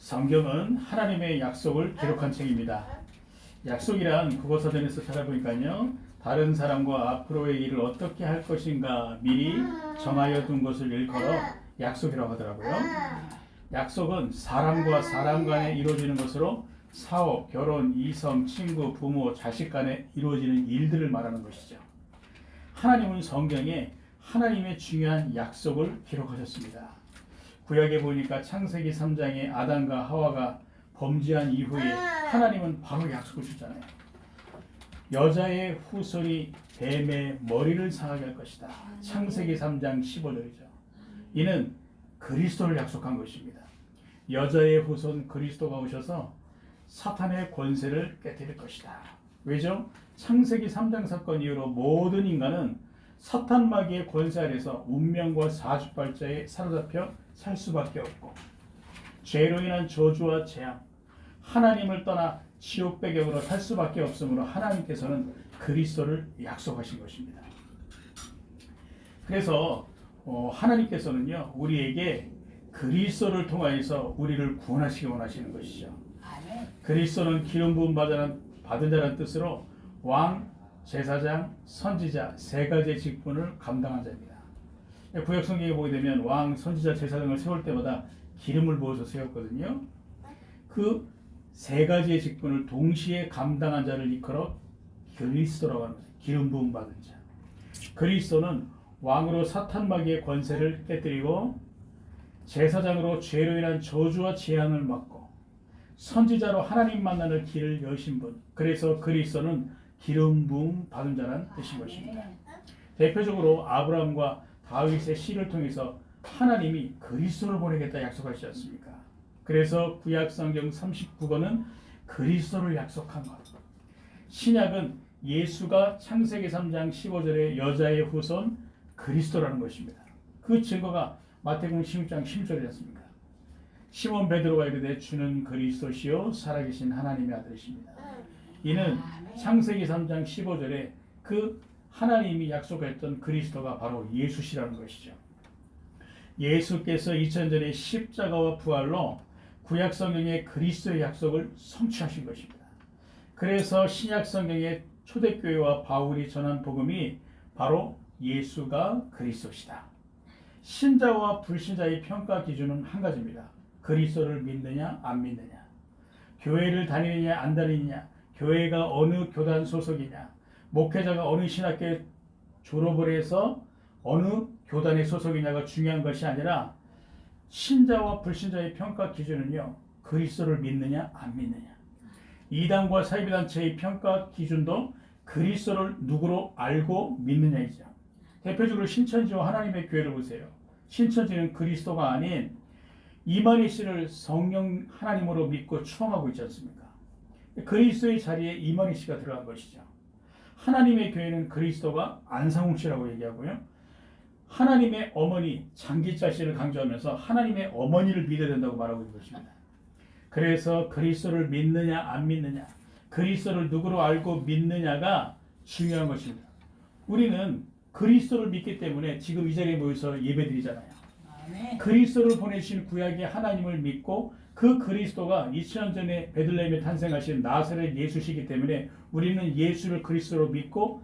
성경은 하나님의 약속을 기록한 책입니다. 약속이란 국어사전에서 찾아보니까요, 다른 사람과 앞으로의 일을 어떻게 할 것인가 미리 정하여 둔 것을 일컬어 약속이라고 하더라고요. 약속은 사람과 사람 간에 이루어지는 것으로 사업, 결혼, 이성, 친구, 부모, 자식 간에 이루어지는 일들을 말하는 것이죠. 하나님은 성경에 하나님의 중요한 약속을 기록하셨습니다. 구약에 보니까 창세기 3장에 아담과 하와가 범죄한 이후에 하나님은 바로 약속을 주잖아요. 여자의 후손이 뱀의 머리를 상하게 할 것이다. 창세기 3장 15절이죠. 이는 그리스도를 약속한 것입니다. 여자의 후손 그리스도가 오셔서 사탄의 권세를 깨뜨릴 것이다. 왜죠? 창세기 3장 사건 이후로 모든 인간은 사탄 마귀의 권세 아래서 운명과 사주팔자에 사로잡혀 살 수밖에 없고, 죄로 인한 저주와 재앙, 하나님을 떠나 지옥 배경으로 살 수밖에 없으므로 하나님께서는 그리스도를 약속하신 것입니다. 그래서 하나님께서는요, 우리에게 그리스도를 통하여서 우리를 구원하시기 원하시는 것이죠. 그리스도는 기름 부음 받은 자라는 뜻으로 왕, 제사장, 선지자 세 가지의 직분을 감당한 자입니다. 구약 성경에 보게 되면 왕, 선지자, 제사장을 세울 때마다 기름을 부어서 세웠거든요. 그 세 가지의 직분을 동시에 감당한 자를 일컬어 그리스도라고 합니다. 기름 부음 받은 자. 그리스도는 왕으로 사탄 마귀의 권세를 깨뜨리고, 제사장으로 죄로 인한 저주와 재앙을 막고, 선지자로 하나님 만나는 길을 여신 분. 그래서 그리스도는 기름 부음 받은 자란 뜻인 것입니다. 대표적으로 아브라함과 다윗의 씨를 통해서 하나님이 그리스도를 보내겠다 약속하시지 않습니까? 그래서 구약 성경 39권은 그리스도를 약속한 것. 신약은 예수가 창세기 3장 15절에 여자의 후손 그리스도라는 것입니다. 그 증거가 마태복음 16장 16절이지 않습니까? 시몬 베드로가 이르되 주는 그리스도시요 살아계신 하나님의 아들이십니다. 이는 창세기 3장 15절에 그 하나님이 약속했던 그리스도가 바로 예수시라는 것이죠. 예수께서 2000전의 십자가와 부활로 구약 성경의 그리스도의 약속을 성취하신 것입니다. 그래서 신약 성경의 초대교회와 바울이 전한 복음이 바로 예수가 그리스도시다. 신자와 불신자의 평가 기준은 한 가지입니다. 그리스도를 믿느냐 안 믿느냐, 교회를 다니느냐 안 다니느냐, 교회가 어느 교단 소속이냐, 목회자가 어느 신학교에 졸업을 해서 어느 교단의 소속이냐가 중요한 것이 아니라, 신자와 불신자의 평가 기준은요, 그리스도를 믿느냐 안 믿느냐. 이단과 사이비단체의 평가 기준도 그리스도를 누구로 알고 믿느냐이죠. 대표적으로 신천지와 하나님의 교회를 보세요. 신천지는 그리스도가 아닌 이만희 씨를 성령 하나님으로 믿고 추앙하고 있지 않습니까? 그리스도의 자리에 이만희 씨가 들어간 것이죠. 하나님의 교회는 그리스도가 안상홍 씨라고 얘기하고요, 하나님의 어머니 장기자 씨를 강조하면서 하나님의 어머니를 믿어야 된다고 말하고 있는 것입니다. 그래서 그리스도를 믿느냐 안 믿느냐, 그리스도를 누구로 알고 믿느냐가 중요한 것입니다. 우리는 그리스도를 믿기 때문에 지금 이 자리에 모여서 예배드리잖아요. 그리스도를 보내신 구약의 하나님을 믿고, 그 그리스도가 2000년 전에 베들레헴에 탄생하신 나사렛 예수시기 때문에 우리는 예수를 그리스도로 믿고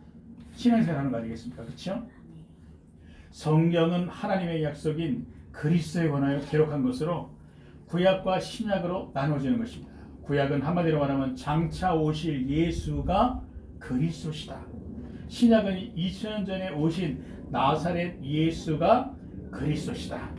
신앙생활하는 거 아니겠습니까? 그렇죠? 성경은 하나님의 약속인 그리스도에 관하여 기록한 것으로 구약과 신약으로 나눠지는 것입니다. 구약은 한마디로 말하면 장차 오실 예수가 그리스도시다. 신약은 2000년 전에 오신 나사렛 예수가 그리스도시다.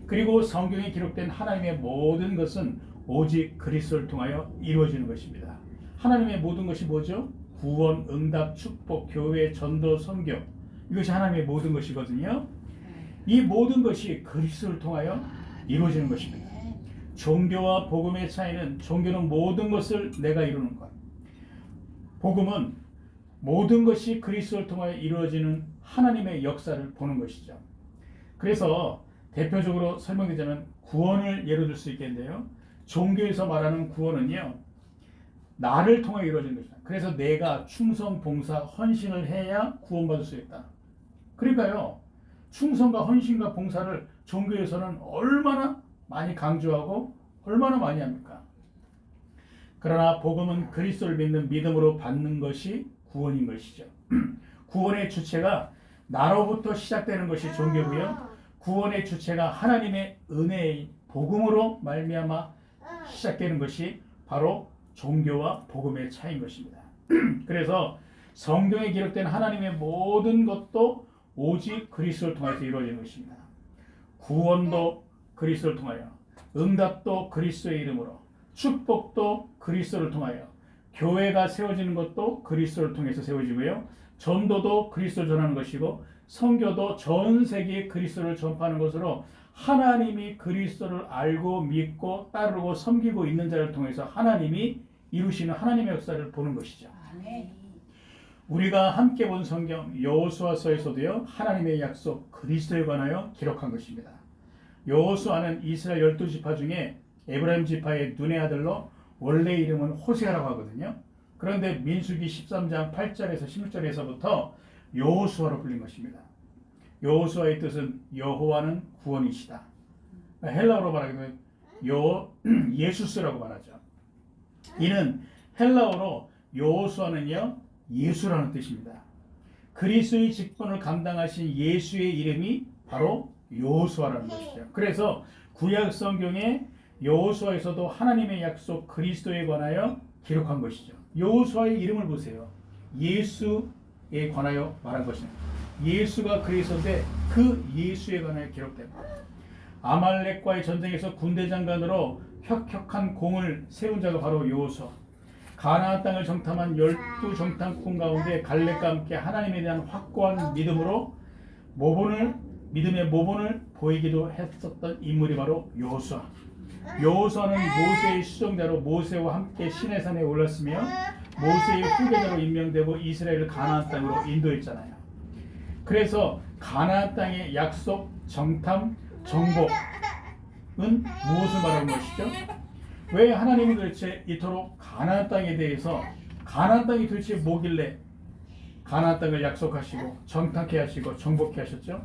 그리고 성경에 기록된 하나님의 모든 것은 오직 그리스도를 통하여 이루어지는 것입니다. 하나님의 모든 것이 뭐죠? 구원, 응답, 축복, 교회, 전도, 선교, 이것이 하나님의 모든 것이거든요. 이 모든 것이 그리스도를 통하여 이루어지는 것입니다. 종교와 복음의 차이는, 종교는 모든 것을 내가 이루는 것, 복음은 모든 것이 그리스도를 통하여 이루어지는 하나님의 역사를 보는 것이죠. 그래서 대표적으로 설명드리자면 구원을 예로 들 수 있겠는데요, 종교에서 말하는 구원은요, 나를 통해 이루어지는 것이다. 그래서 내가 충성, 봉사, 헌신을 해야 구원받을 수 있다. 그러니까요, 충성과 헌신과 봉사를 종교에서는 얼마나 많이 강조하고 얼마나 많이 합니까? 그러나 복음은 그리스도를 믿는 믿음으로 받는 것이 구원인 것이죠. 구원의 주체가 나로부터 시작되는 것이 종교고요. 구원의 주체가 하나님의 은혜의 복음으로 말미암아 시작되는 것이 바로 종교와 복음의 차이인 것입니다. 그래서 성경에 기록된 하나님의 모든 것도 오직 그리스도를 통해서 이루어지는 것입니다. 구원도 그리스도를 통하여, 응답도 그리스도의 이름으로, 축복도 그리스도를 통하여, 교회가 세워지는 것도 그리스도를 통해서 세워지고요. 전도도 그리스도를 전하는 것이고 선교도 전 세계에 그리스도를 전파하는 것으로 하나님이 그리스도를 알고 믿고 따르고 섬기고 있는 자를 통해서 하나님이 이루시는 하나님의 역사를 보는 것이죠. 우리가 함께 본 성경 여호수아서에서도요, 하나님의 약속 그리스도에 관하여 기록한 것입니다. 여호수아는 이스라엘 12지파 중에 에브라임 지파의 눈의 아들로 원래 이름은 호세아라고 하거든요. 그런데 민수기 13장 8절에서 16절에서부터 여호수아로 불린 것입니다. 여호수아의 뜻은 여호와는 구원이시다. 헬라어로 말하면 예수스라고 말하죠. 이는 헬라어로 여호수아는요, 예수라는 뜻입니다. 그리스도의 직분을 감당하신 예수의 이름이 바로 여호수아라는 것이죠. 그래서 구약 성경에 여호수아에서도 하나님의 약속 그리스도에 관하여 기록한 것이죠. 여호수아의 이름을 보세요. 예수에 관하여 말한 것입니다. 예수가 그리스도인데 그 예수에 관하여 기록됩니다. 아말렉과의 전쟁에서 군대 장관으로 혁혁한 공을 세운 자가 바로 여호수아. 가나안 땅을 정탐한 12정탐꾼 가운데 갈렙과 함께 하나님에 대한 확고한 믿음으로 믿음의 모본을 보이기도 했었던 인물이 바로 여호수아. 여호수아는 모세의 수종자로 모세와 함께 시내산에 올랐으며 모세의 후계자로 임명되고 이스라엘을 가나안 땅으로 인도했잖아요. 그래서 가나안 땅의 약속, 정탐, 정복은 무엇을 말하는 것이죠? 왜 하나님이 도대체 이토록 가나안 땅에 대해서 가나안 땅이 도대체 뭐길래 가나안 땅을 약속하시고 정탐케 하시고 정복케 하셨죠?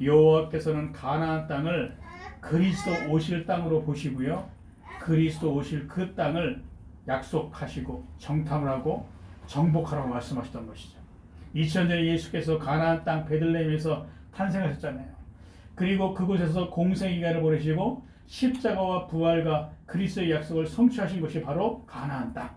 여호와께서는 가나안 땅을 그리스도 오실 땅으로 보시고요. 그리스도 오실 그 땅을 약속하시고 정탐을 하고 정복하라고 말씀하셨던 것이죠. 2000년 전에 예수께서 가나안 땅 베들레헴에서 탄생하셨잖아요. 그리고 그곳에서 공생기간을 보내시고 십자가와 부활과 그리스도의 약속을 성취하신 것이 바로 가나안 땅.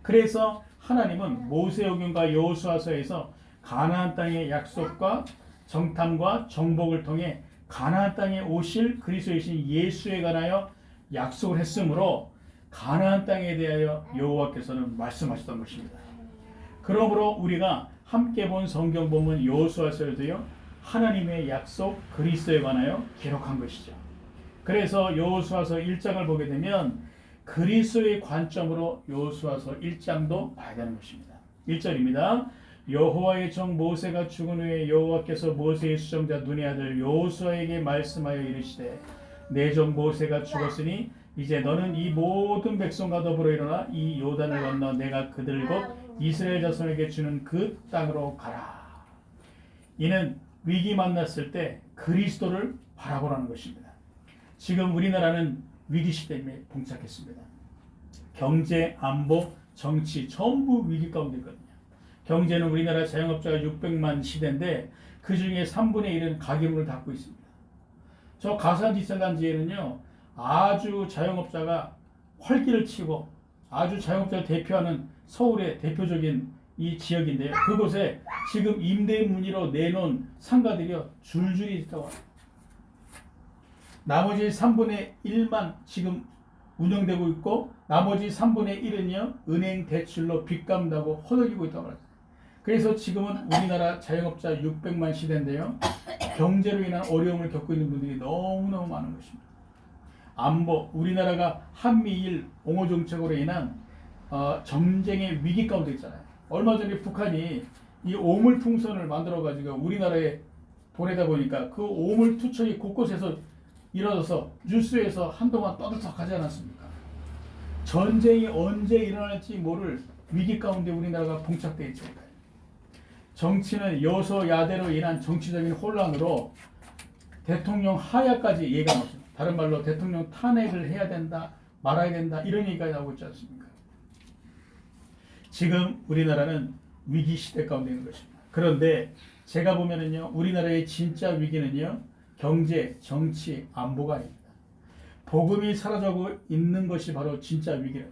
그래서 하나님은 모세오경과 여호수아서에서 가나안 땅의 약속과 정탐과 정복을 통해 가나안 땅에 오실 그리스도이신 예수에 관하여 약속을 했으므로 가나안 땅에 대하여 여호와께서는 말씀하셨던 것입니다. 그러므로 우리가 함께 본 성경 본문 여호수아서에도요, 하나님의 약속 그리스도에 관하여 기록한 것이죠. 그래서 여호수아서 1장을 보게 되면 그리스도의 관점으로 여호수아서 1장도 봐야 되는 것입니다. 1절입니다. 여호와의 종 모세가 죽은 후에 여호와께서 모세의 수종자 눈의 아들 여호수아에게 말씀하여 이르시되 내 종 모세가 죽었으니 이제 너는 이 모든 백성과 더불어 일어나 이 요단을 건너 내가 그들 곧 이스라엘 자손에게 주는 그 땅으로 가라. 이는 위기 만났을 때 그리스도를 바라보라는 것입니다. 지금 우리나라는 위기 시대에 봉착했습니다. 경제, 안보, 정치 전부 위기 가운데 있거든요. 경제는 우리나라 자영업자가 600만 시대인데 그 중에 3분의 1은 가계문을 닫고 있습니다. 저 가산 뒷산단지에는요, 아주 자영업자가 활기를 치고 아주 자영업자를 대표하는 서울의 대표적인 이 지역인데요. 그곳에 지금 임대 문의로 내놓은 상가들이 줄줄이 있다고 합니다. 나머지 3분의 1만 지금 운영되고 있고 나머지 3분의 1은요 은행 대출로 빚 갚는다고 허덕이고 있다고 합니다. 그래서 지금은 우리나라 자영업자 600만 시대인데요. 경제로 인한 어려움을 겪고 있는 분들이 너무너무 많은 것입니다. 안보, 우리나라가 한미일 옹호 정책으로 인한 전쟁의 위기 가운데 있잖아요. 얼마 전에 북한이 이 오물풍선을 만들어가지고 우리나라에 보내다 보니까 그 오물투척이 곳곳에서 일어나서 뉴스에서 한동안 떠들썩하지 않았습니까? 전쟁이 언제 일어날지 모를 위기 가운데 우리나라가 봉착되어 있죠. 정치는 여소야대로 인한 정치적인 혼란으로 대통령 하야까지 예가 나왔습니다. 다른 말로 대통령 탄핵을 해야 된다, 말아야 된다 이런 얘기가 나오고 있지 않습니까? 지금 우리나라는 위기 시대 가운데 있는 것입니다. 그런데 제가 보면은요, 우리나라의 진짜 위기는요, 경제, 정치, 안보가 아닙니다. 복음이 사라져가고 있는 것이 바로 진짜 위기예요.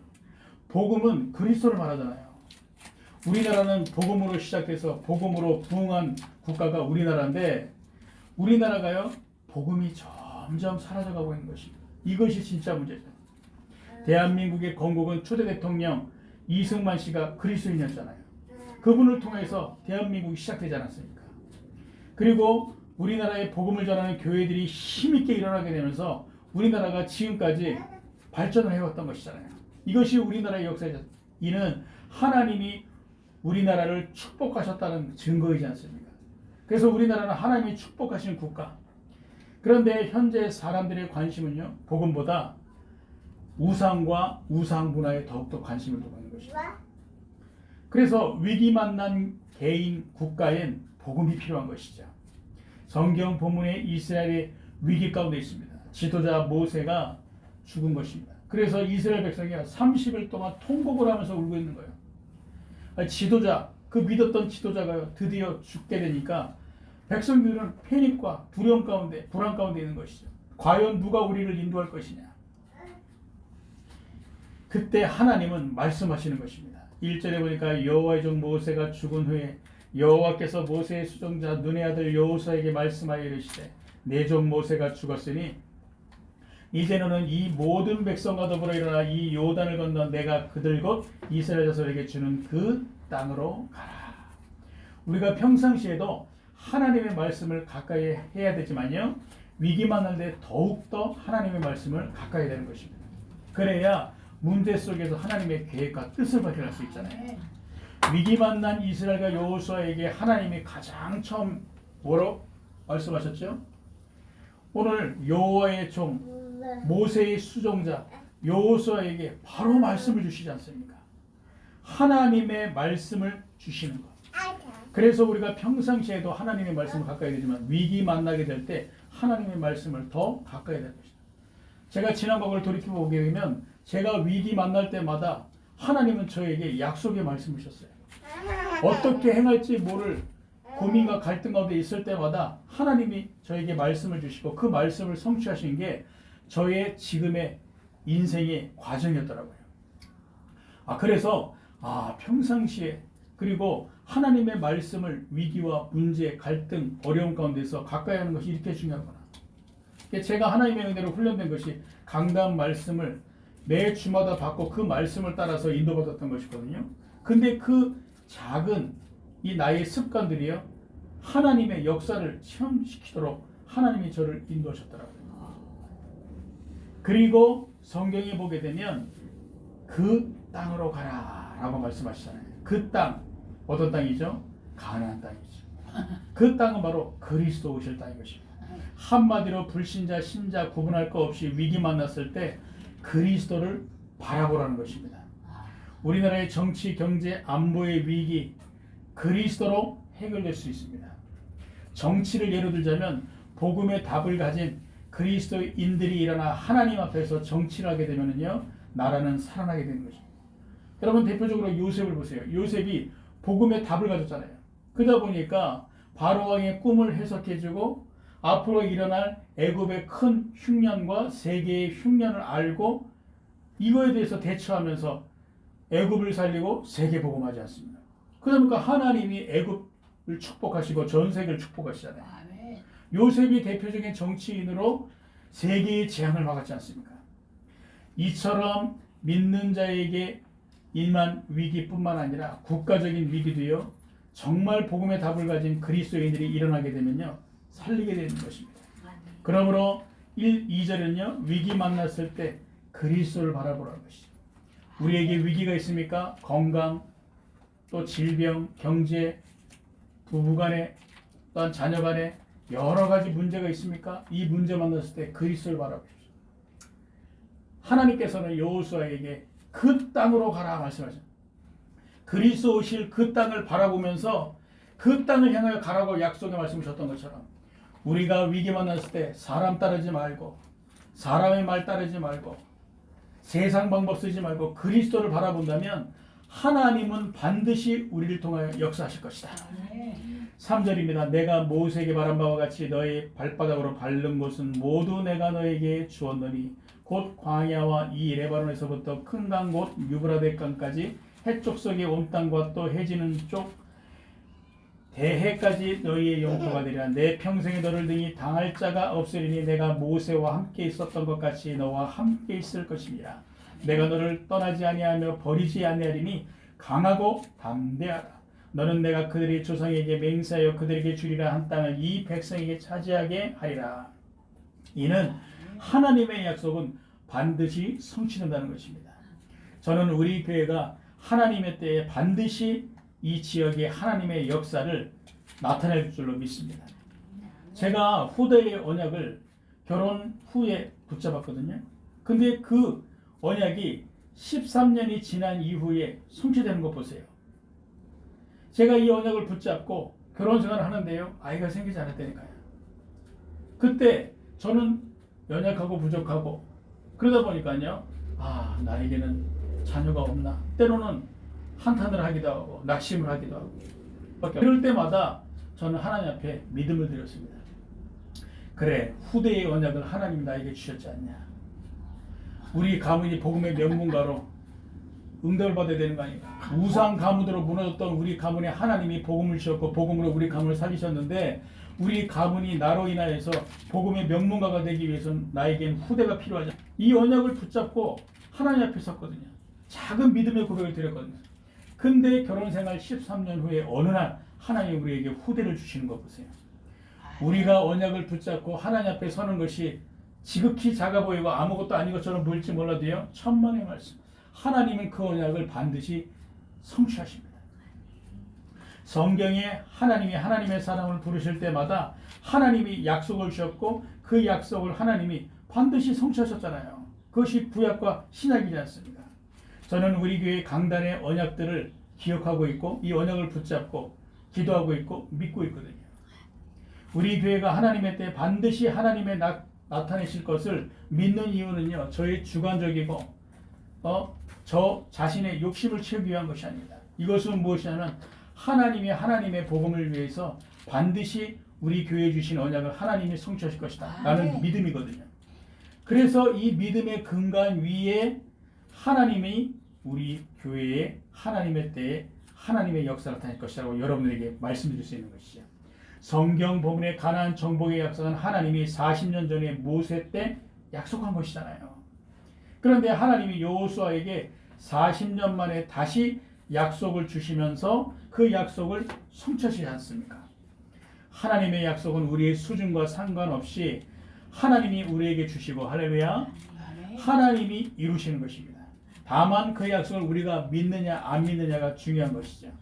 복음은 그리스도를 말하잖아요. 우리나라는 복음으로 시작해서 복음으로 부흥한 국가가 우리나라인데 우리나라가요, 복음이 점점 사라져가고 있는 것입니다. 이것이 진짜 문제죠. 대한민국의 건국은 초대 대통령 이승만 씨가 그리스도인이었잖아요. 그분을 통해서 대한민국이 시작되지 않았습니까? 그리고 우리나라의 복음을 전하는 교회들이 힘있게 일어나게 되면서 우리나라가 지금까지 발전을 해왔던 것이잖아요. 이것이 우리나라의 역사이죠. 이는 하나님이 우리나라를 축복하셨다는 증거이지 않습니까? 그래서 우리나라는 하나님이 축복하신 국가. 그런데 현재 사람들의 관심은요, 복음보다 우상과 우상 문화에 더욱더 관심을 두고 있는 것입니다. 그래서 위기 만난 개인 국가엔 복음이 필요한 것이죠. 성경 본문에 이스라엘의 위기 가운데 있습니다. 지도자 모세가 죽은 것입니다. 그래서 이스라엘 백성이 30일 동안 통곡을 하면서 울고 있는 거예요. 지도자, 그 믿었던 지도자가 드디어 죽게 되니까 백성들은 패닉과 두려움 가운데, 불안 가운데 있는 것이죠. 과연 누가 우리를 인도할 것이냐. 그때 하나님은 말씀하시는 것입니다. 1절에 보니까 여호와의 종 모세가 죽은 후에 여호와께서 모세의 수종자 눈의 아들 여호수아에게 말씀하여 이르시되 내 종 모세가 죽었으니 이제 너는 이 모든 백성과 더불어 일어나 이 요단을 건너 내가 그들 곧 이스라엘 자손에게 주는 그 땅으로 가라. 우리가 평상시에도 하나님의 말씀을 가까이 해야 되지만요, 위기 만날 때 더욱더 하나님의 말씀을 가까이 되는 것입니다. 그래야 문제 속에서 하나님의 계획과 뜻을 발견할 수 있잖아요. 위기 만난 이스라엘과 여호수아에게 하나님이 가장 처음 뭐로 말씀하셨죠? 오늘 여호와의 종 모세의 수종자 여호수아에게 바로 말씀을 주시지 않습니까? 하나님의 말씀을 주시는 것. 그래서 우리가 평상시에도 하나님의 말씀을 가까이 되지만 위기 만나게 될 때 하나님의 말씀을 더 가까이 되는 것입니다. 제가 지난 과거를 돌이켜보게 되면 제가 위기 만날 때마다 하나님은 저에게 약속의 말씀을 주셨어요. 어떻게 행할지 모를 고민과 갈등 가운데 있을 때마다 하나님이 저에게 말씀을 주시고 그 말씀을 성취하신 게 저의 지금의 인생의 과정이었더라고요. 그래서 평상시에 그리고 하나님의 말씀을 위기와 문제, 갈등, 어려움 가운데서 가까이 하는 것이 이렇게 중요하구나. 제가 하나님의 은혜로 훈련된 것이 강단 말씀을 매 주마다 받고 그 말씀을 따라서 인도받았던 것이거든요. 근데 그 작은 이 나의 습관들이요, 하나님의 역사를 체험시키도록 하나님이 저를 인도하셨더라고요. 그리고 성경에 보게 되면 그 땅으로 가라 라고 말씀하시잖아요. 그 땅, 어떤 땅이죠? 가나안 땅이죠. 그 땅은 바로 그리스도 오실 땅인 것입니다. 한마디로 불신자, 신자 구분할 것 없이 위기 만났을 때 그리스도를 바라보라는 것입니다. 우리나라의 정치, 경제, 안보의 위기 그리스도로 해결될 수 있습니다. 정치를 예로 들자면 복음의 답을 가진 그리스도인들이 일어나 하나님 앞에서 정치를 하게 되면요, 나라는 살아나게 되는 것입니다. 여러분 대표적으로 요셉을 보세요. 요셉이 복음의 답을 가졌잖아요. 그러다 보니까 바로 왕의 꿈을 해석해주고 앞으로 일어날 애굽의 큰 흉년과 세계의 흉년을 알고 이거에 대해서 대처하면서 애굽을 살리고 세계 복음하지 않습니다. 그러니까 하나님이 애굽을 축복하시고 전 세계를 축복하시잖아요. 요셉이 대표적인 정치인으로 세계의 재앙을 막았지 않습니까? 이처럼 믿는 자에게 임한 위기뿐만 아니라 국가적인 위기도요, 정말 복음의 답을 가진 그리스도인들이 일어나게 되면요, 살리게 되는 것입니다. 그러므로 2절은요, 위기 만났을 때 그리스도를 바라보라는 것이죠. 우리에게 위기가 있습니까? 건강, 또 질병, 경제, 부부간에, 또한 자녀간에 여러 가지 문제가 있습니까? 이 문제 만났을 때 그리스도를 바라보십시오. 하나님께서는 여호수아에게 그 땅으로 가라 말씀하셨습니다. 그리스도 오실 그 땅을 바라보면서 그 땅을 향하여 가라고 약속의 말씀을 주셨던 것처럼 우리가 위기 만났을 때 사람 따르지 말고 사람의 말 따르지 말고 세상 방법 쓰지 말고 그리스도를 바라본다면 하나님은 반드시 우리를 통하여 역사하실 것이다. 3절입니다. 내가 모세에게 말한 바와 같이 너의 발바닥으로 밟는 곳은 모두 내가 너에게 주었노니 곧 광야와 이 레바논에서부터 큰 강 곧 유브라데 강까지 해쪽석의 온 땅과 또 해지는 쪽 대해까지 너희의 영토가 되리라. 내 평생에 너를 등이 당할 자가 없으리니 내가 모세와 함께 있었던 것 같이 너와 함께 있을 것이니라. 내가 너를 떠나지 아니하며 버리지 아니하리니 강하고 담대하라. 너는 내가 그들의 조상에게 맹세하여 그들에게 주리라 한 땅을 이 백성에게 차지하게 하리라. 이는 하나님의 약속은 반드시 성취된다는 것입니다. 저는 우리 교회가 하나님의 때에 반드시 이 지역에 하나님의 역사를 나타낼 줄로 믿습니다. 제가 후대의 언약을 결혼 후에 붙잡았거든요. 근데 그 언약이 13년이 지난 이후에 성취되는 거 보세요. 제가 이 언약을 붙잡고 결혼 생활을 하는데요. 아이가 생기지 않았다니까요. 그때 저는 연약하고 부족하고 그러다 보니까요. 나에게는 자녀가 없나. 때로는 한탄을 하기도 하고 낙심을 하기도 하고 그럴 때마다 저는 하나님 앞에 믿음을 드렸습니다. 그래, 후대의 언약을 하나님이 나에게 주셨지 않냐. 우리 가문이 복음의 명문가로 응답을 받아야 되는 거 아닌가. 우상 가문으로 무너졌던 우리 가문에 하나님이 복음을 주셨고 복음으로 우리 가문을 살리셨는데 우리 가문이 나로 인하여서 복음의 명문가가 되기 위해서는 나에겐 후대가 필요하죠. 이 언약을 붙잡고 하나님 앞에 섰거든요. 작은 믿음의 고백을 드렸거든요. 근데 결혼생활 13년 후에 어느 날 하나님이 우리에게 후대를 주시는 거 보세요. 우리가 언약을 붙잡고 하나님 앞에 서는 것이 지극히 작아 보이고 아무것도 아닌 것처럼 보일지 몰라도요. 천만의 말씀. 하나님은 그 언약을 반드시 성취하십니다. 성경에 하나님이 하나님의 사람을 부르실 때마다 하나님이 약속을 주셨고 그 약속을 하나님이 반드시 성취하셨잖아요. 그것이 구약과 신약이지 않습니까? 저는 우리 교회 강단의 언약들을 기억하고 있고 이 언약을 붙잡고 기도하고 있고 믿고 있거든요. 우리 교회가 하나님의 때 반드시 하나님의 나타내실 것을 믿는 이유는요. 저의 주관적이고 저 자신의 욕심을 채우기 위한 것이 아닙니다. 이것은 무엇이냐면 하나님이 하나님의 복음을 위해서 반드시 우리 교회에 주신 언약을 하나님이 성취하실 것이다 라는 믿음이거든요. 그래서 이 믿음의 근간 위에 하나님이 우리 교회에 하나님의 때에 하나님의 역사를 나타낼 것이라고 여러분에게 말씀드릴 수 있는 것이죠. 성경 본문의 가나안 정복의 약속은 하나님이 40년 전에 모세 때 약속한 것이잖아요. 그런데 하나님이 여호수아에게 40년 만에 다시 약속을 주시면서 그 약속을 성취하시지 않습니까? 하나님의 약속은 우리의 수준과 상관없이 하나님이 우리에게 주시고 할렐루야 하나님이 이루시는 것입니다. 다만 그 약속을 우리가 믿느냐 안 믿느냐가 중요한 것이죠.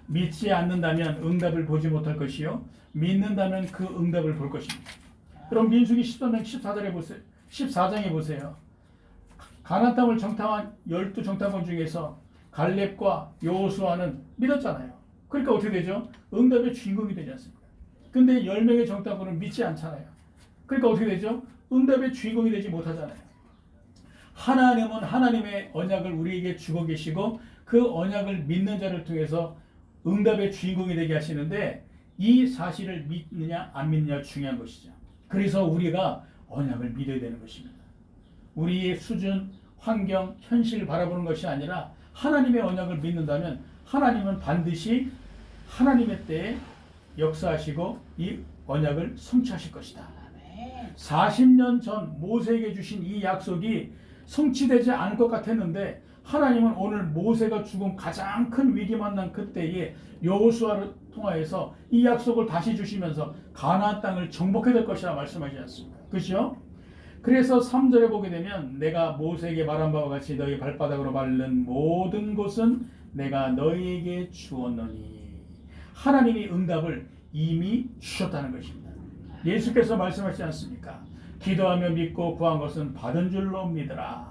믿지 않는다면 응답을 보지 못할 것이요 믿는다면 그 응답을 볼 것입니다. 그럼 민수기 13장 14절에 보세요. 14장에 보세요. 가나안 땅을 정탐한 12정탐꾼 중에서 갈렙과 여호수아는 믿었잖아요. 그러니까 어떻게 되죠? 응답의 주인공이 되지 않습니까? 근데 10명의 정탐꾼은 믿지 않잖아요. 그러니까 어떻게 되죠? 응답의 주인공이 되지 못하잖아요. 하나님은 하나님의 언약을 우리에게 주고 계시고 그 언약을 믿는 자를 통해서 응답의 주인공이 되게 하시는데 이 사실을 믿느냐 안 믿느냐 중요한 것이죠. 그래서 우리가 언약을 믿어야 되는 것입니다. 우리의 수준, 환경, 현실을 바라보는 것이 아니라 하나님의 언약을 믿는다면 하나님은 반드시 하나님의 때에 역사하시고 이 언약을 성취하실 것이다. 40년 전 모세에게 주신 이 약속이 성취되지 않을 것 같았는데 하나님은 오늘 모세가 죽은 가장 큰 위기 만난 그때에 여호수아를 통하여서 이 약속을 다시 주시면서 가나안 땅을 정복해야 될 것이라 말씀하지 않습니까? 그렇죠? 그래서 3절에 보게 되면 내가 모세에게 말한 바와 같이 너희 발바닥으로 밟는 모든 곳은 내가 너희에게 주었노니 하나님이 응답을 이미 주셨다는 것입니다. 예수께서 말씀하시지 않습니까? 기도하며 믿고 구한 것은 받은 줄로 믿으라.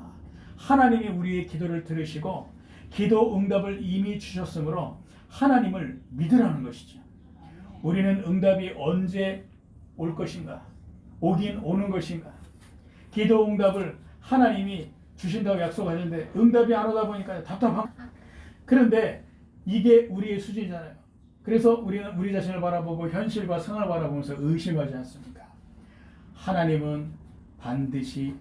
하나님이 우리의 기도를 들으시고 기도 응답을 이미 주셨으므로 하나님을 믿으라는 것이죠. 우리는 응답이 언제 올 것인가? 오긴 오는 것인가? 기도 응답을 하나님이 주신다고 약속하셨는데 응답이 안 오다 보니까 답답한. 그런데 이게 우리의 수준이잖아요. 그래서 우리는 우리 자신을 바라보고 현실과 상황을 바라보면서 의심하지 않습니까? 하나님은 반드시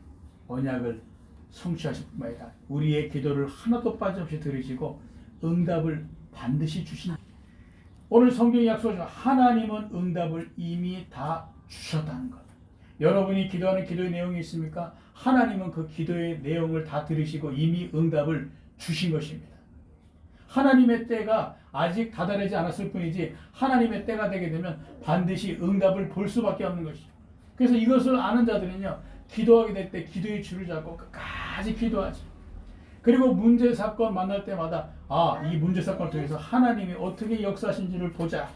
언약을 성취하실 뿐만 아니라 우리의 기도를 하나도 빠짐없이 들으시고 응답을 반드시 주신다. 오늘 성경이 약속하죠. 하나님은 응답을 이미 다 주셨다는 것. 여러분이 기도하는 기도의 내용이 있습니까? 하나님은 그 기도의 내용을 다 들으시고 이미 응답을 주신 것입니다. 하나님의 때가 아직 다다르지 않았을 뿐이지 하나님의 때가 되게 되면 반드시 응답을 볼 수밖에 없는 것이죠. 그래서 이것을 아는 자들은요, 기도하게 될 때 기도의 줄을 잡고 끝까지 기도하죠. 그리고 문제 사건 만날 때마다 이 문제 사건을 통해서 하나님이 어떻게 역사하신지를 보자.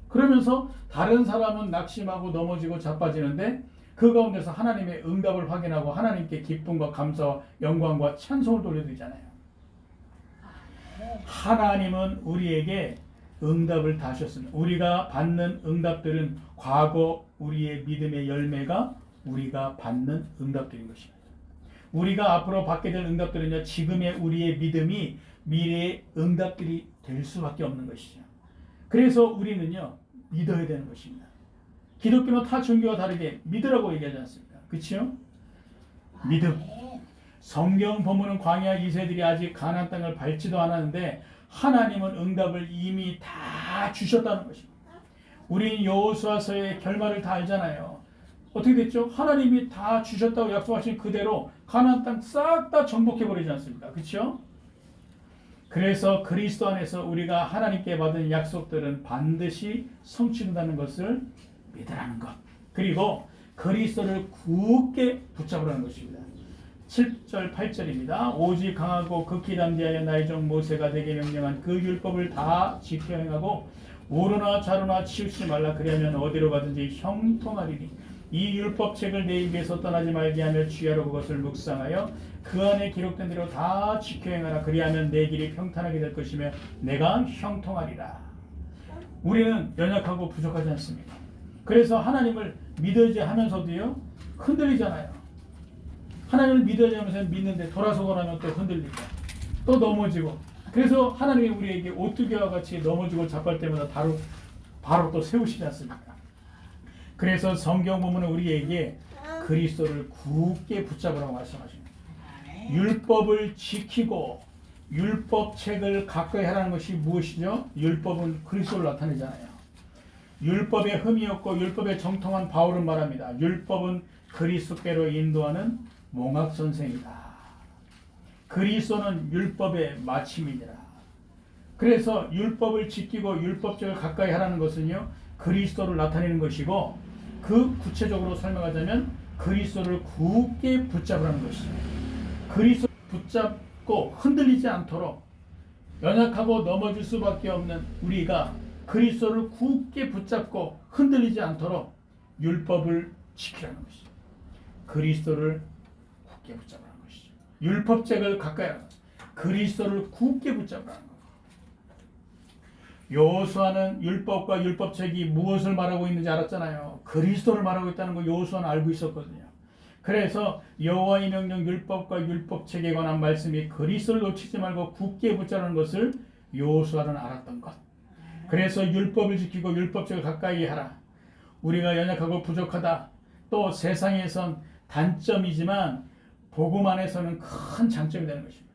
그러면서 다른 사람은 낙심하고 넘어지고 자빠지는데 그 가운데서 하나님의 응답을 확인하고 하나님께 기쁨과 감사와 영광과 찬송을 돌려드리잖아요. 하나님은 우리에게 응답을 다 하셨습니다. 우리가 받는 응답들은 과거 우리의 믿음의 열매가 우리가 받는 응답들인 것입니다. 우리가 앞으로 받게 될 응답들은요, 지금의 우리의 믿음이 미래의 응답들이 될 수밖에 없는 것이죠. 그래서 우리는요, 믿어야 되는 것입니다. 기독교는 타 종교와 다르게 믿으라고 얘기하지 않습니까? 그렇죠? 믿음. 성경 본문은 광야 2세들이 아직 가나안 땅을 밟지도 않았는데 하나님은 응답을 이미 다 주셨다는 것입니다. 우리는 여호수아서의 결말을 다 알잖아요. 어떻게 됐죠? 하나님이 다 주셨다고 약속하신 그대로 가나안 땅 싹 다 정복해 버리지 않습니까? 그렇죠? 그래서 그리스도 안에서 우리가 하나님께 받은 약속들은 반드시 성취된다는 것을 믿으라는 것. 그리고 그리스도를 굳게 붙잡으라는 것입니다. 7절 8절입니다. 오직 강하고 극히 담대하여 나의 종 모세가 내게 명령한 그 율법을 다 지켜 행하고 오르나 좌로나 치우치지 말라. 그리하면 어디로 가든지 형통하리니 이 율법책을 내 입에서 떠나지 말게 하며 주야로 그것을 묵상하여 그 안에 기록된 대로 다 지켜 행하라. 그리하면 내 길이 평탄하게 될 것이며 내가 형통하리라. 우리는 연약하고 부족하지 않습니까? 그래서 하나님을 믿어야지 하면서도요, 흔들리잖아요. 하나님을 믿어야지 하면서 믿는데 돌아서고 나면 또 흔들리고 또 넘어지고. 그래서 하나님이 우리에게 오뚜기와 같이 넘어지고 자빠질 때마다 바로 또 세우시지 않습니까? 그래서 성경 보면 우리에게 그리스도를 굳게 붙잡으라고 말씀하십니다. 율법을 지키고 율법책을 가까이 하라는 것이 무엇이죠? 율법은 그리스도를 나타내잖아요. 율법에 흠이 없고 율법에 정통한 바울은 말합니다. 율법은 그리스도께로 인도하는 몽학선생이다. 그리스도는 율법의 마침이니라. 그래서 율법을 지키고 율법책을 가까이 하라는 것은요, 그리스도를 나타내는 것이고, 그 구체적으로 설명하자면 그리스도를 굳게 붙잡으라는 것이죠. 그리스도를 붙잡고 흔들리지 않도록 연약하고 넘어질 수밖에 없는 우리가 그리스도를 굳게 붙잡고 흔들리지 않도록 율법을 지키라는 것이죠. 그리스도를 굳게 붙잡으라는 것이죠. 율법책을 가까이 하라는 것이죠. 그리스도를 굳게 붙잡으라는 것이죠. 여호수아는 율법과 율법책이 무엇을 말하고 있는지 알았잖아요. 그리스도를 말하고 있다는 거 여호수아는 알고 있었거든요. 그래서 여호와의 명령 율법과 율법책에 관한 말씀이 그리스도를 놓치지 말고 굳게 붙잡는 것을 여호수아는 알았던 것. 그래서 율법을 지키고 율법책을 가까이 하라. 우리가 연약하고 부족하다. 또 세상에선 단점이지만 복음 안에서는 큰 장점이 되는 것입니다.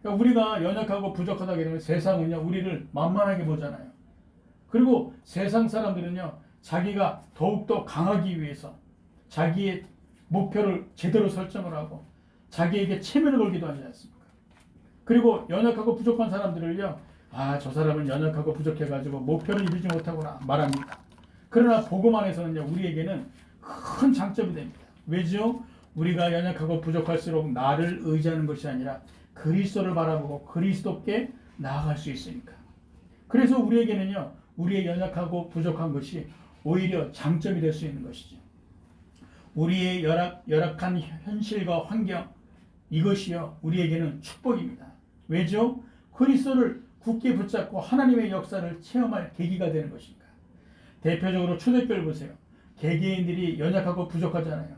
그러니까 우리가 연약하고 부족하다 하게 되면 세상은요, 우리를 만만하게 보잖아요. 그리고 세상 사람들은요, 자기가 더욱더 강하기 위해서 자기의 목표를 제대로 설정을 하고 자기에게 체면을 걸기도 하지 않습니까? 그리고 연약하고 부족한 사람들을요, 저 사람은 연약하고 부족해가지고 목표를 이루지 못하구나 말합니다. 그러나 복음 안에서는요, 우리에게는 큰 장점이 됩니다. 왜죠? 우리가 연약하고 부족할수록 나를 의지하는 것이 아니라 그리스도를 바라보고 그리스도께 나아갈 수 있으니까. 그래서 우리에게는요, 우리의 연약하고 부족한 것이 오히려 장점이 될 수 있는 것이죠. 우리의 열악한 현실과 환경, 이것이요, 우리에게는 축복입니다. 왜죠? 그리스도를 굳게 붙잡고 하나님의 역사를 체험할 계기가 되는 것입니다. 대표적으로 초대교회를 보세요. 개개인들이 연약하고 부족하잖아요.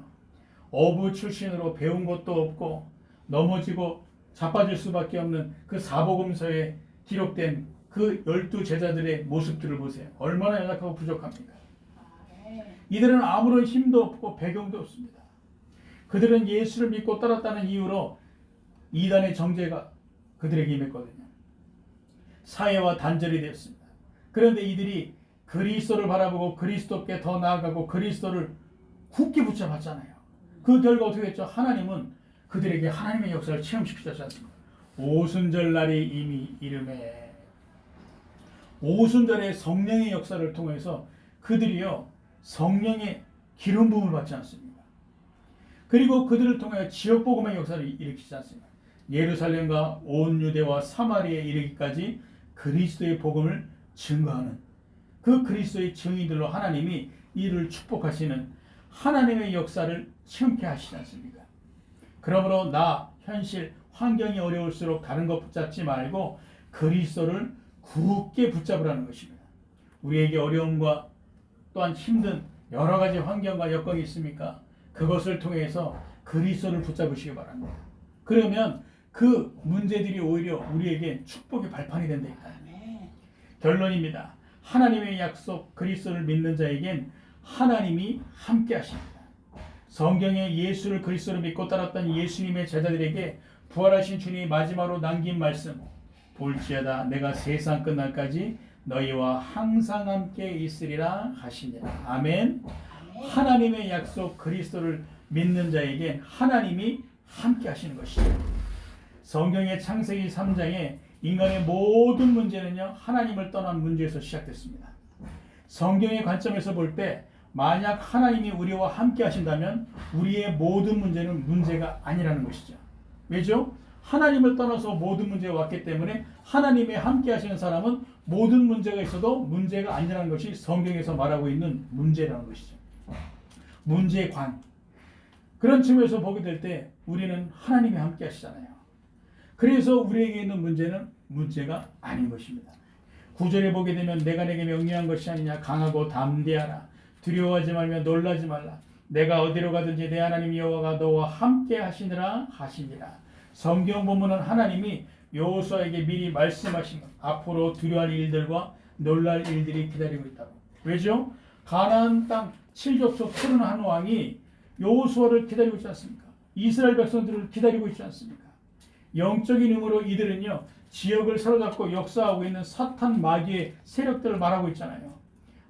어부 출신으로 배운 것도 없고 넘어지고 자빠질 수밖에 없는 그 사복음서에 기록된 그 12제자들의 모습들을 보세요. 얼마나 연약하고 부족합니까? 이들은 아무런 힘도 없고 배경도 없습니다. 그들은 예수를 믿고 따랐다는 이유로 이단의 정죄가 그들에게 임했거든요. 사회와 단절이 되었습니다. 그런데 이들이 그리스도를 바라보고 그리스도께 더 나아가고 그리스도를 굳게 붙잡았잖아요. 그 결과 어떻게 했죠? 하나님은 그들에게 하나님의 역사를 체험시키셨지 않습니까? 오순절 날이 이미 이름에 오순절의 성령의 역사를 통해서 그들이요 성령의 기름 부음을 받지 않습니까? 그리고 그들을 통해 지역 복음의 역사를 일으키지 않습니까? 예루살렘과 온 유대와 사마리아에 이르기까지 그리스도의 복음을 증거하는 그 그리스도의 증인들로 하나님이 이를 축복하시는 하나님의 역사를 체험케 하시지 않습니까? 그러므로 나 현실 환경이 어려울수록 다른 것 붙잡지 말고 그리스도를 굳게 붙잡으라는 것입니다. 우리에게 어려움과 또한 힘든 여러 가지 환경과 여건이 있습니까? 그것을 통해서 그리스도를 붙잡으시기 바랍니다. 그러면 그 문제들이 오히려 우리에게 축복의 발판이 된다니까요. 결론입니다. 하나님의 약속 그리스도를 믿는 자에겐 하나님이 함께 하십니다. 성경에 예수를 그리스도로 믿고 따랐던 예수님의 제자들에게 부활하신 주님이 마지막으로 남긴 말씀 볼지어다 내가 세상 끝날까지 너희와 항상 함께 있으리라 하시니라. 아멘. 하나님의 약속 그리스도를 믿는 자에겐 하나님이 함께 하시는 것이죠. 성경의 창세기 3장에 인간의 모든 문제는요 하나님을 떠난 문제에서 시작됐습니다. 성경의 관점에서 볼 때 만약 하나님이 우리와 함께 하신다면 우리의 모든 문제는 문제가 아니라는 것이죠. 왜죠? 하나님을 떠나서 모든 문제가 왔기 때문에 하나님의 함께 하시는 사람은 모든 문제가 있어도 문제가 아니라는 것이 성경에서 말하고 있는 문제라는 것이죠. 문제관. 그런 측면에서 보게 될 때 우리는 하나님이 함께 하시잖아요. 그래서 우리에게 있는 문제는 문제가 아닌 것입니다. 9절에 보게 되면 내가 내게 명령한 것이 아니냐 강하고 담대하라 두려워하지 말며 놀라지 말라 내가 어디로 가든지 내 하나님 여호와가 너와 함께 하시니라 하시니라. 성경 본문은 하나님이 여호수아에게 미리 말씀하신 것 앞으로 두려워할 일들과 놀랄 일들이 기다리고 있다고. 왜죠? 가나안 땅 7족속 31왕이 여호수아를 기다리고 있지 않습니까? 이스라엘 백성들을 기다리고 있지 않습니까? 영적인 힘으로 이들은요 지역을 사로잡고 역사하고 있는 사탄 마귀의 세력들을 말하고 있잖아요.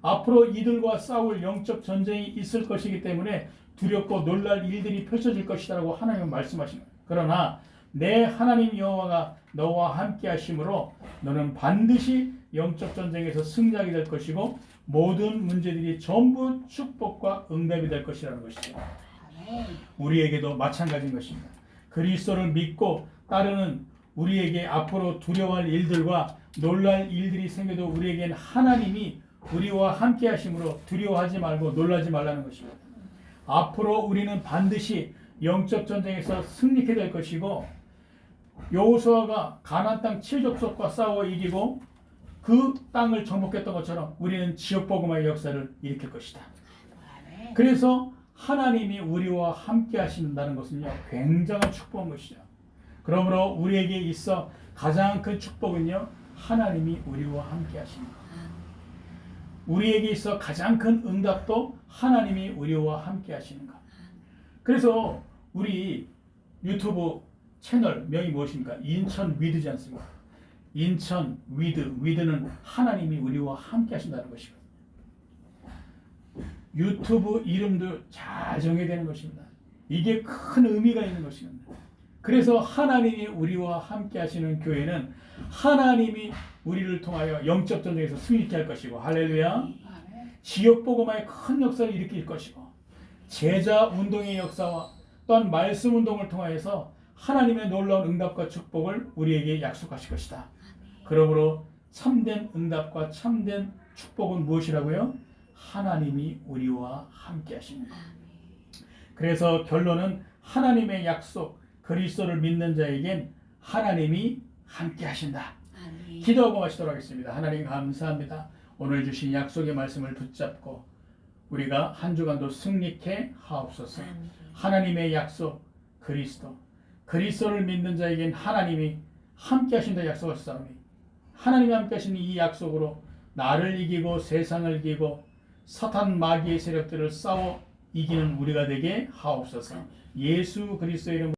앞으로 이들과 싸울 영적 전쟁이 있을 것이기 때문에 두렵고 놀랄 일들이 펼쳐질 것이라고 하나님은 말씀하신 거예요. 그러나 내 하나님 여호와가 너와 함께 하심으로 너는 반드시 영적 전쟁에서 승리하게 될 것이고 모든 문제들이 전부 축복과 응답이 될 것이라는 것이죠. 우리에게도 마찬가지인 것입니다. 그리스도를 믿고 따르는 우리에게 앞으로 두려워할 일들과 놀랄 일들이 생겨도 우리에겐 하나님이 우리와 함께 하심으로 두려워하지 말고 놀라지 말라는 것입니다. 앞으로 우리는 반드시 영적 전쟁에서 승리하게 될 것이고 여호수아가 가나안 땅 7족속과 싸워 이기고 그 땅을 정복했던 것처럼 우리는 지역 복음화의 역사를 일으킬 것이다. 그래서 하나님이 우리와 함께 하신다는 것은요 굉장한 축복인 것이죠. 그러므로 우리에게 있어 가장 큰 축복은요 하나님이 우리와 함께 하십니다. 우리에게 있어 가장 큰 응답도 하나님이 우리와 함께 하시는 것. 그래서 우리 유튜브 채널 명이 무엇입니까? 인천 위드지 않습니까? 인천 위드는 하나님이 우리와 함께 하신다는 것이거든요. 유튜브 이름도 잘 정해야 되는 것입니다. 이게 큰 의미가 있는 것입니다. 그래서 하나님이 우리와 함께 하시는 교회는 하나님이 우리를 통하여 영적 전쟁에서 승리케 할 것이고 할렐루야. 지역 복음화의 큰 역사를 일으킬 것이고 제자 운동의 역사와 또한 말씀 운동을 통하여서 하나님의 놀라운 응답과 축복을 우리에게 약속하실 것이다. 그러므로 참된 응답과 참된 축복은 무엇이라고요? 하나님이 우리와 함께 하십니다. 그래서 결론은 하나님의 약속 그리스도를 믿는 자에겐 하나님이 함께 하신다. 기도하고 마치도록 하겠습니다. 하나님 감사합니다. 오늘 주신 약속의 말씀을 붙잡고 우리가 한 주간도 승리케 하옵소서. 하나님의 약속 그리스도를 믿는 자에겐 하나님이 함께 하신다 약속하셨사오니 하나님이 함께 하신 이 약속으로 나를 이기고 세상을 이기고 사탄 마귀의 세력들을 싸워 이기는 우리가 되게 하옵소서. 예수 그리스도의 이름으로